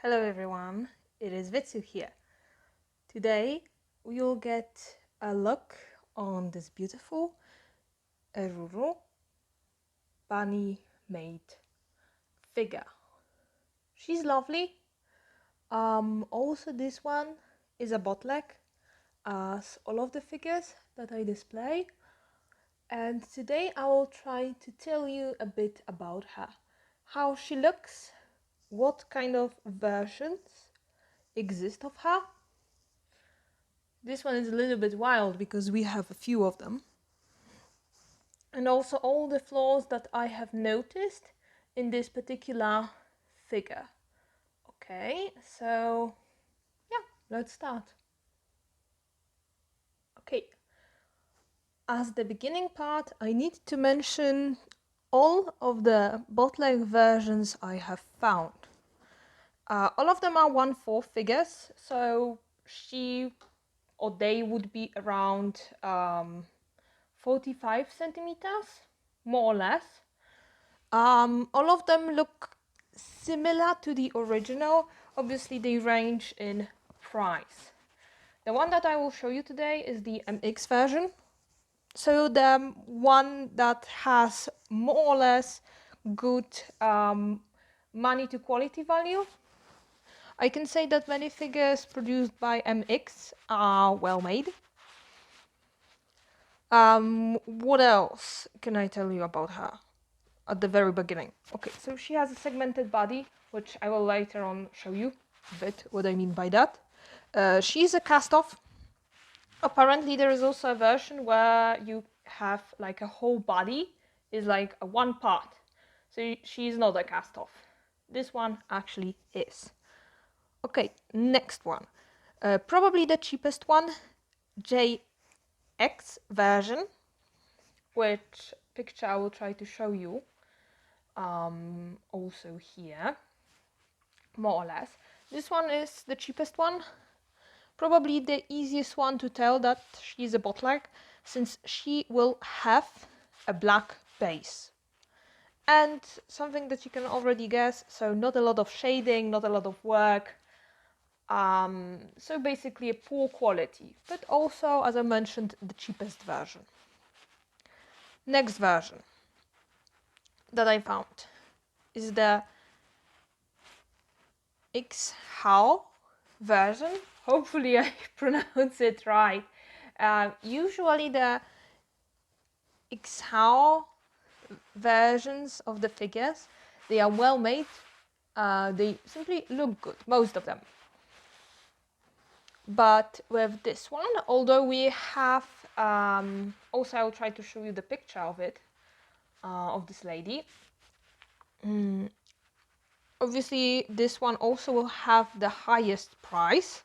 Hello everyone, it is Vitsu here. Today we'll get a look on this beautiful Eruru bunny maid figure. She's lovely. Also this one is a bootleg, as all of the figures that I display. And today I will try to tell you a bit about her. How she looks, what kind of versions exist of her. This one is a little bit wild because we have a few of them. And also all the flaws that I have noticed in this particular figure. Okay, so yeah, let's start. Okay, as the beginning part, I need to mention all of the bootleg versions I have found. All of them are 1/4 figures, so she or they would be around 45 centimeters, more or less. All of them look similar to the original. Obviously, they range in price. The one that I will show you today is the MX version. So the one that has more or less good money to quality value. I can say that many figures produced by MX are well made. What else can I tell you about her at the very beginning? Okay, so she has a segmented body, which I will later on show you a bit what I mean by that. She's a cast-off. Apparently there is also a version where you have like a whole body is like a one part. So she's not a cast-off. This one actually is. Okay, next one. Probably the cheapest one, JX version, which picture I will try to show you also here, more or less. This one is the cheapest one, probably the easiest one to tell that she's a bootleg, since she will have a black base. And something that you can already guess, so not a lot of shading, not a lot of work. So basically a poor quality, but also, as I mentioned, the cheapest version. Next version that I found is the Xhao version. Hopefully I pronounce it right. Usually the Xhao versions of the figures, they are well made. They simply look good, most of them. But with this one, although we have, also I'll try to show you the picture of it, of this lady. Obviously, this one also will have the highest price.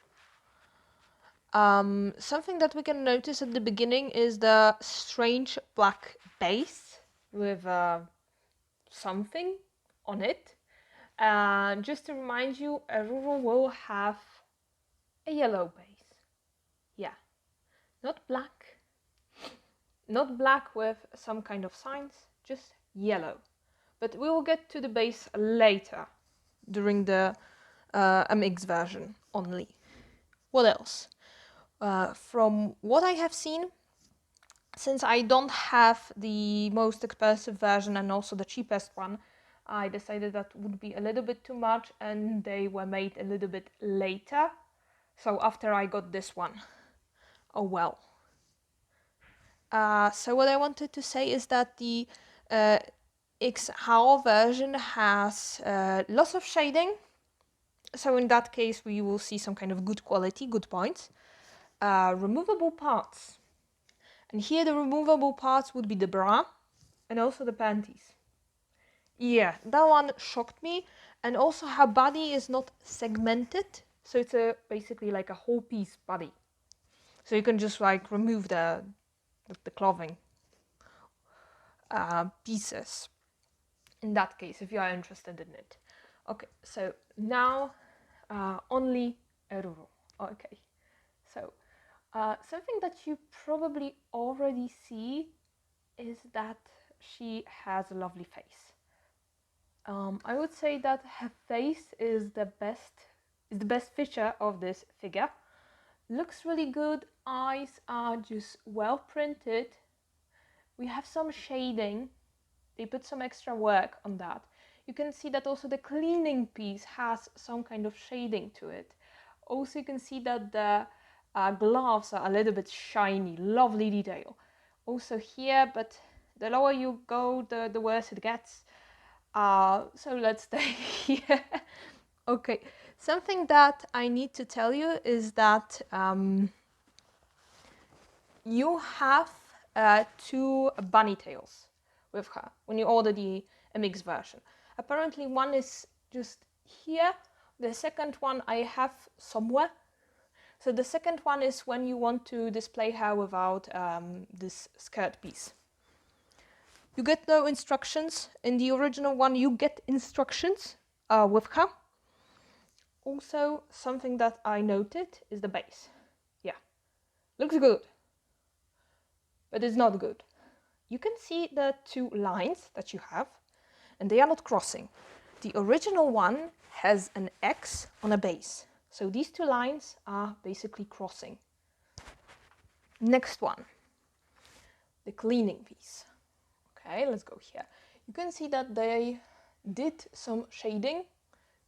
Something that we can notice at the beginning is the strange black base with something on it. Just to remind you, Eruru will have a yellow base. Yeah, not black. Not black with some kind of signs, just yellow. But we will get to the base later, during the MX version only. What else? From what I have seen, since I don't have the most expensive version and also the cheapest one, I decided that would be a little bit too much, and they were made a little bit later. So after I got this one. Oh well. So what I wanted to say is that the Xhao version has lots of shading. So in that case, we will see some kind of good quality, good points. Removable parts. And here the removable parts would be the bra and also the panties. Yeah, that one shocked me. And also her body is not segmented. So it's basically like a whole piece body. So you can just like remove the clothing pieces. In that case, if you are interested in it. Okay, so now only Eruru. Okay, so something that you probably already see is that she has a lovely face. I would say that her face is the best feature of this figure. Looks really good. Eyes are just well printed. We have some shading. They put some extra work on that. You can see that also the cleaning piece has some kind of shading to it. Also, you can see that the gloves are a little bit shiny, lovely detail. Also here, but the lower you go, the worse it gets. So let's stay here. Okay, something that I need to tell you is that you have two bunny tails with her when you order the MX version. Apparently one is just here, the second one I have somewhere. So the second one is when you want to display her without this skirt piece. You get no instructions. In the original one you get instructions with her. Also, something that I noted is the base. Yeah, looks good, but it's not good. You can see the two lines that you have, and they are not crossing. The original one has an X on a base, so these two lines are basically crossing. Next one, the cleaning piece. Okay, let's go here. You can see that they did some shading,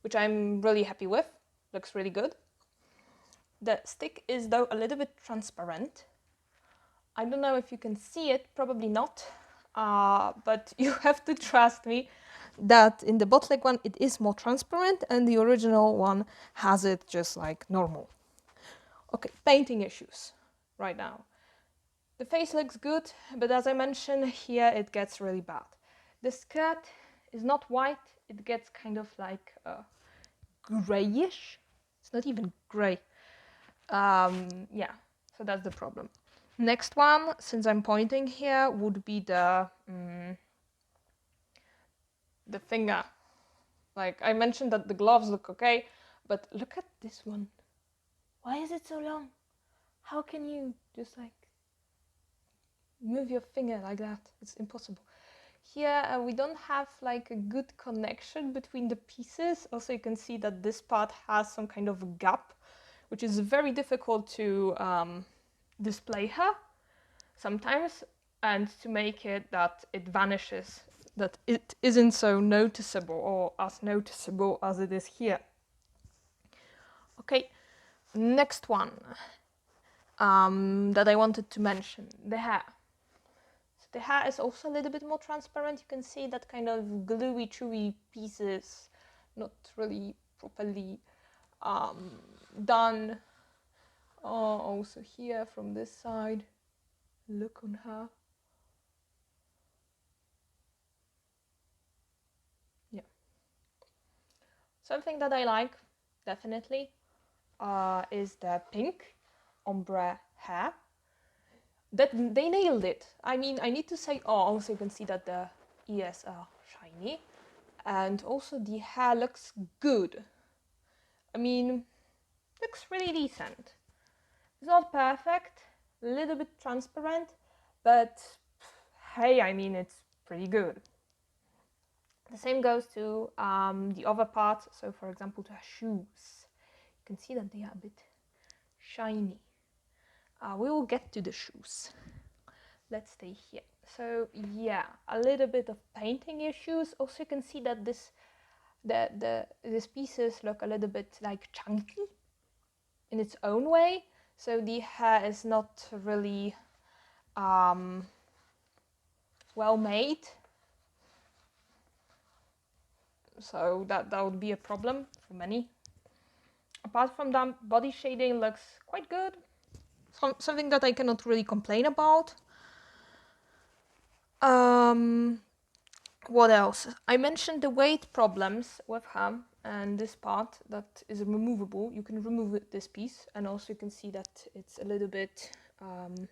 which I'm really happy with. Looks really good. The stick is though a little bit transparent. I don't know if you can see it, probably not, but you have to trust me that in the bootleg one it is more transparent and the original one has it just like normal. Okay, painting issues right now. The face looks good, but as I mentioned, here it gets really bad. The skirt is not white, it gets kind of like grayish. It's not even grey. Yeah, so that's the problem. Next one, since I'm pointing here, would be the finger. Like I mentioned that the gloves look okay, but look at this one. Why is it so long? How can you just like move your finger like that? It's impossible. Here we don't have like a good connection between the pieces. Also, you can see that this part has some kind of a gap, which is very difficult to display her sometimes, and to make it that it vanishes, that it isn't so noticeable or as noticeable as it is here. Okay, next one that I wanted to mention, the hair. So the hair is also a little bit more transparent. You can see that kind of gluey, chewy pieces, not really properly done. Also here from this side, look on her. Yeah. Something that I like, definitely, is the pink ombre hair. That they nailed it. I mean, I need to say, also you can see that the ears are shiny, and also the hair looks good. I mean, looks really decent. It's not perfect, a little bit transparent, but hey, I mean, it's pretty good. The same goes to the other parts. So, for example, to her shoes. You can see that they are a bit shiny. We will get to the shoes. Let's stay here. So yeah, a little bit of painting issues. Also, you can see that these pieces look a little bit like chunky in its own way. So the hair is not really well made. So that would be a problem for many. Apart from that, body shading looks quite good. Something that I cannot really complain about. What else? I mentioned the weight problems with her, and this part that is removable. You can remove this piece, and also you can see that it's a little bit, it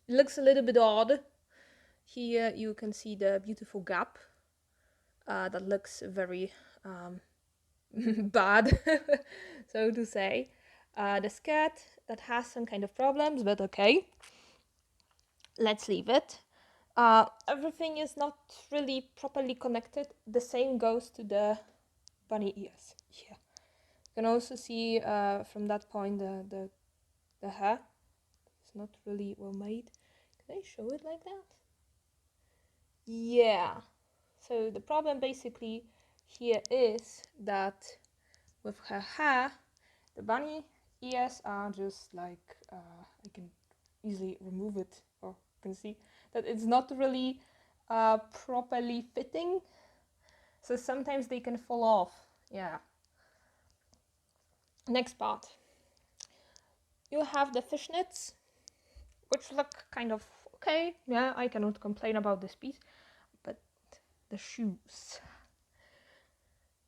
looks a little bit odd. Here you can see the beautiful gap that looks very bad, so to say. The skirt that has some kind of problems, but okay, let's leave it. Everything is not really properly connected. The same goes to the bunny ears here. You can also see from that point the hair. It's not really well made. Can I show it like that? Yeah. So the problem basically here is that with her hair, the bunny ears are just like, I can easily remove it, or you can see that it's not really properly fitting. So sometimes they can fall off. Yeah. Next part. You have the fishnets, which look kind of okay. Yeah, I cannot complain about this piece. But the shoes.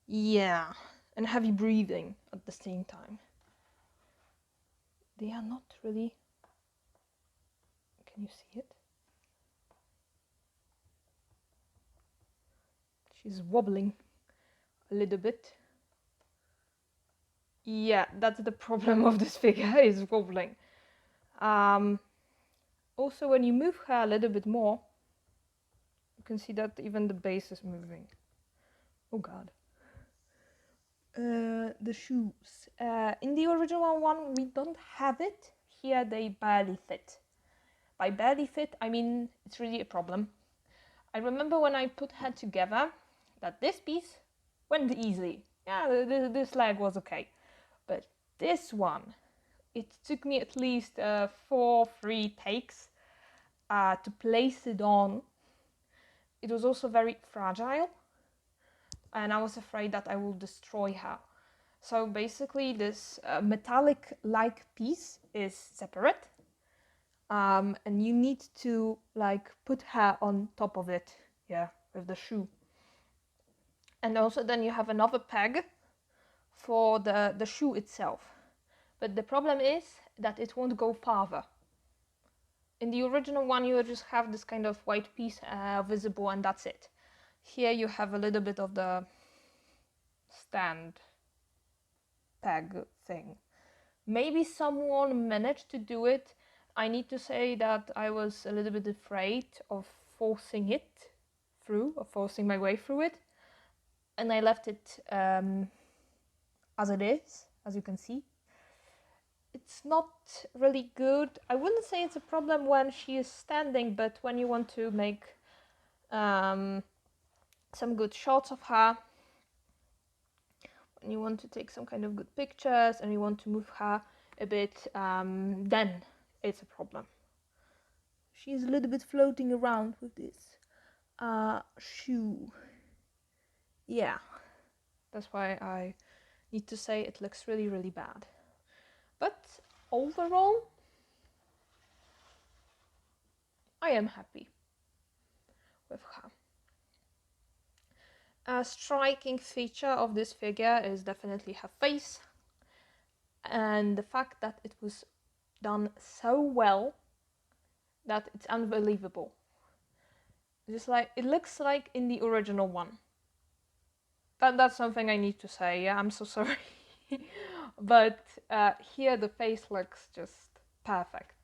Yeah. And heavy breathing at the same time. They are not really... Can you see it? She's wobbling a little bit. Yeah, that's the problem of this figure, is wobbling. Also, when you move her a little bit more, you can see that even the base is moving. Oh god. The shoes. In the original one, we don't have it. Here they barely fit. By barely fit, I mean it's really a problem. I remember when I put her together, that this piece went easy. Yeah, this leg was okay. But this one, it took me at least 3 takes to place it on. It was also very fragile, and I was afraid that I will destroy her. So basically this metallic-like piece is separate, and you need to like put her on top of it, yeah, with the shoe. And also then you have another peg for the shoe itself. But the problem is that it won't go farther. In the original one, you just have this kind of white piece visible, and that's it. Here you have a little bit of the stand peg thing. Maybe someone managed to do it. I need to say that I was a little bit afraid of forcing it through, or forcing my way through it. And I left it as it is, as you can see. It's not really good. I wouldn't say it's a problem when she is standing, but when you want to make some good shots of her, when you want to take some kind of good pictures and you want to move her a bit, then it's a problem. She's a little bit floating around with this shoe. Yeah, that's why I need to say it looks really, really bad. But overall, I am happy with her. A striking feature of this figure is definitely her face, and the fact that it was done so well that it's unbelievable. Just like it looks like in the original one. That's something I need to say. Yeah, I'm so sorry. But here the face looks just perfect.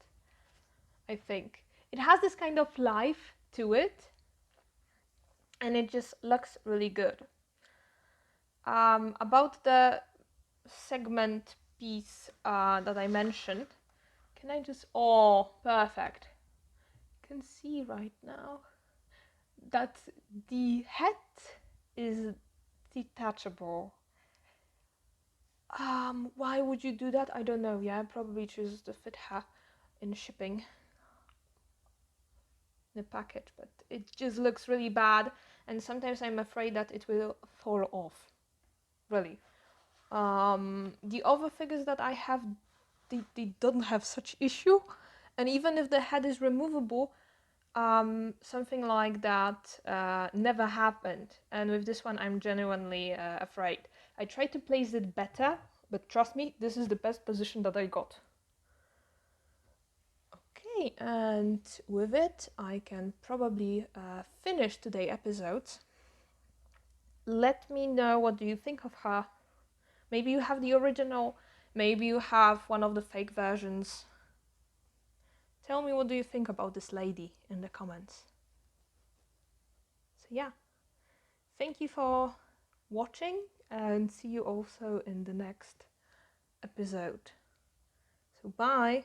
I think it has this kind of life to it, and it just looks really good. About the segment piece that I mentioned, can I just... Oh, perfect. You can see right now that the head is detachable. Why would you do that? I don't know. Yeah, probably choose to fit her in shipping the package, but it just looks really bad, and sometimes I'm afraid that it will fall off. Really. The other figures that I have, they don't have such issue, and even if the head is removable, something like that never happened. And with this one, I'm genuinely afraid. I tried to place it better, but trust me, this is the best position that I got. Okay, and with it, I can probably finish today's episode. Let me know, what do you think of her? Maybe you have the original, maybe you have one of the fake versions. Tell me, what do you think about this lady in the comments? yeah, thank you for watching and see you also in the next episode. So bye.